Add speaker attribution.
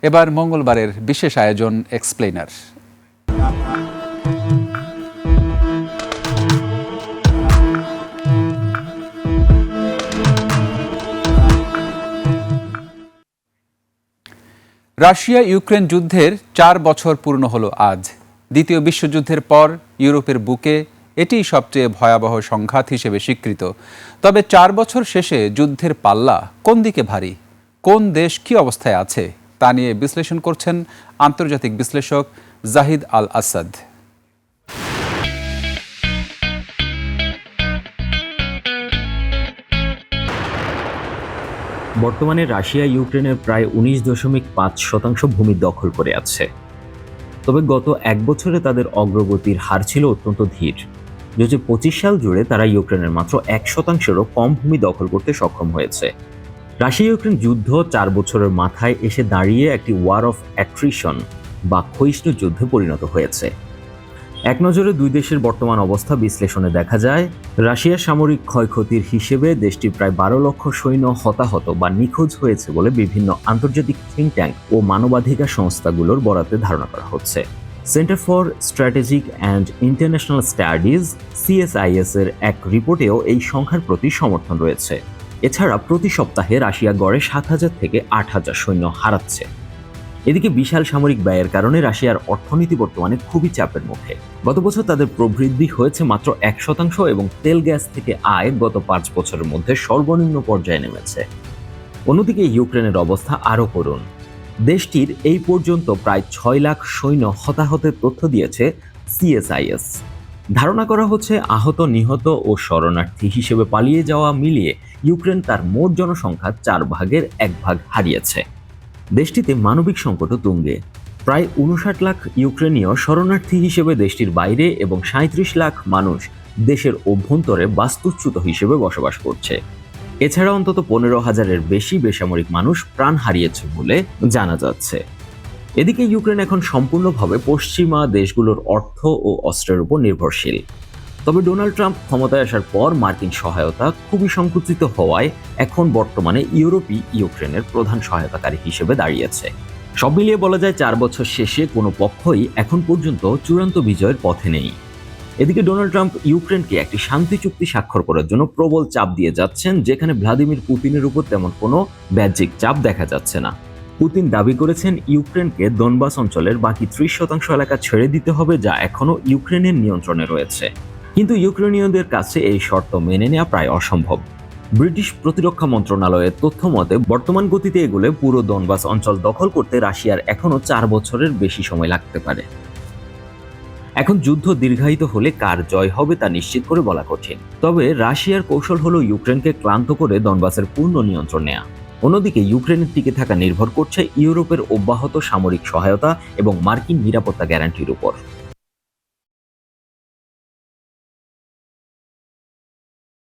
Speaker 1: এবার মঙ্গলবারের বিশেষ আয়োজন এক্সপ্লেইনার। রাশিয়া ইউক্রেন যুদ্ধের 4 বছর পূর্ণ হলো আজ। দ্বিতীয় বিশ্বযুদ্ধের পর ইউরোপের বুকে এটিই সবচেয়ে ভয়াবহ সংঘাত হিসেবে স্বীকৃত। তবে 4 বছর শেষে যুদ্ধের পাল্লা কোন দিকে ভারী, কোন দেশ কী অবস্থায় আছে তা নিয়ে বিশ্লেষণ করছেন আন্তর্জাতিক বিশ্লেষক জাহিদ আল আসাদ।
Speaker 2: বর্তমানে রাশিয়া ইউক্রেনের প্রায় 19.5% ভূমি দখল করে আছে। তবে গত 1 বছরে তাদের অগ্রগতির হার ছিল অত্যন্ত ধীর। 2025 সাল জুড়ে তারা ইউক্রেনের মাত্র 1%-এরও কম ভূমি দখল করতে সক্ষম হয়েছে। রাশিয়া ইউক্রেন যুদ্ধ 4 বছরের মাথায় এসে দাঁড়িয়ে একটি ওয়ার অফ অ্যাট্রিশন বা ক্ষয়িষ্ণু যুদ্ধে পরিণত হয়েছে। এক নজরে দুই দেশের বর্তমান অবস্থা বিশ্লেষণে দেখা যায়, রাশিয়ার সামরিক ক্ষয়ক্ষতির হিসেবে দেশটির প্রায় 12 লক্ষ সৈন্য হতাহত বা নিখোঁজ হয়েছে বলে বিভিন্ন আন্তর্জাতিক থিঙ্ক ট্যাঙ্ক ও মানবাধিকার সংস্থাগুলোর বরাতে ধারণা করা হচ্ছে। Centre for strategic and international studies CSIS এর এক রিপোর্টেও এই সংখ্যার প্রতি সমর্থন রয়েছে। এছাড়া প্রতি সপ্তাহে রাশিয়া গড়ে 7,000 থেকে 8,000 সৈন্য হারাচ্ছে। এদিকে বিশাল সামরিক ব্যয়ের কারণে রাশিয়ার অর্থনীতি বর্তমানে খুবই চাপের মুখে। গত বছর তাদের প্রবৃদ্ধি হয়েছে মাত্র 1% এবং তেল গ্যাস থেকে আয় গত 5 বছরের মধ্যে সর্বনিম্ন পর্যায়ে নেমেছে। অন্যদিকে ইউক্রেনের অবস্থা আরও করুণ। দেশটির এই পর্যন্ত প্রায় 6 লাখ সৈন্য হতাহতের তথ্য দিয়েছে CSIS। ধারণা করা হচ্ছে আহত, নিহত ও শরণার্থী হিসেবে পালিয়ে যাওয়া মিলিয়ে ইউক্রেন তার মোট জনসংখ্যার 4 ভাগের 1 ভাগ হারিয়েছে। দেশটিতে মানবিক সংকটও তুঙ্গে। প্রায় 59 লাখ ইউক্রেনীয় শরণার্থী হিসেবে দেশটির বাইরে এবং 37 লাখ মানুষ দেশের অভ্যন্তরে বাস্তুচ্যুত হিসেবে বসবাস করছে। এছাড়া অন্তত 15,000-এর বেশি বেসামরিক মানুষ প্রাণ হারিয়েছে বলে জানা যাচ্ছে। এদিকে ইউক্রেন এখন সম্পূর্ণভাবে পশ্চিমা দেশগুলোর অর্থ ও অস্ত্রের উপর নির্ভরশীল। তবে ডোনাল্ড ট্রাম্প ক্ষমতায় আসার পর মার্কিন সহায়তা খুবই সংকুচিত হওয়ায় এখন বর্তমানে ইউরোপই ইউক্রেনের প্রধান সহায়তাকারী হিসেবে দাঁড়িয়েছে। সব মিলিয়ে বলা যায় 4 বছর শেষে কোনো পক্ষই এখন পর্যন্ত চূড়ান্ত বিজয়ের পথে নেই। এদিকে ডোনাল্ড ট্রাম্প ইউক্রেনকে একটি শান্তি চুক্তি স্বাক্ষর করার জন্য প্রবল চাপ দিয়ে যাচ্ছেন, যেখানে ভ্লাদিমির পুতিনের উপর তেমন কোনো বাহ্যিক চাপ দেখা যাচ্ছে না। পুতিন দাবি করেছেন ইউক্রেনকে দনবাস অঞ্চলের বাকি 30% এলাকা ছেড়ে দিতে হবে, যা এখনও ইউক্রেনের নিয়ন্ত্রণে রয়েছে। কিন্তু ইউক্রেনীয়দের কাছে এই শর্ত মেনে নেওয়া প্রায় অসম্ভব। ব্রিটিশ প্রতিরক্ষা মন্ত্রণালয়ের তথ্য মতে বর্তমান গতিতে এগুলো পুরো দনবাস অঞ্চল দখল করতে রাশিয়ার এখনও 4 বছরের বেশি সময় লাগতে পারে। এখন যুদ্ধ দীর্ঘায়িত হলে কার জয় হবে তা নিশ্চিত করে বলা কঠিন। তবে রাশিয়ার কৌশল হলো ইউক্রেনকে ক্লান্ত করে দনবাসের পূর্ণ নিয়ন্ত্রণ নেওয়া। অন্যদিকে ইউক্রেনের টিকে থাকা নির্ভর করছে ইউরোপের অব্যাহত সামরিক সহায়তা এবং মার্কিন নিরাপত্তা গ্যারান্টির উপর।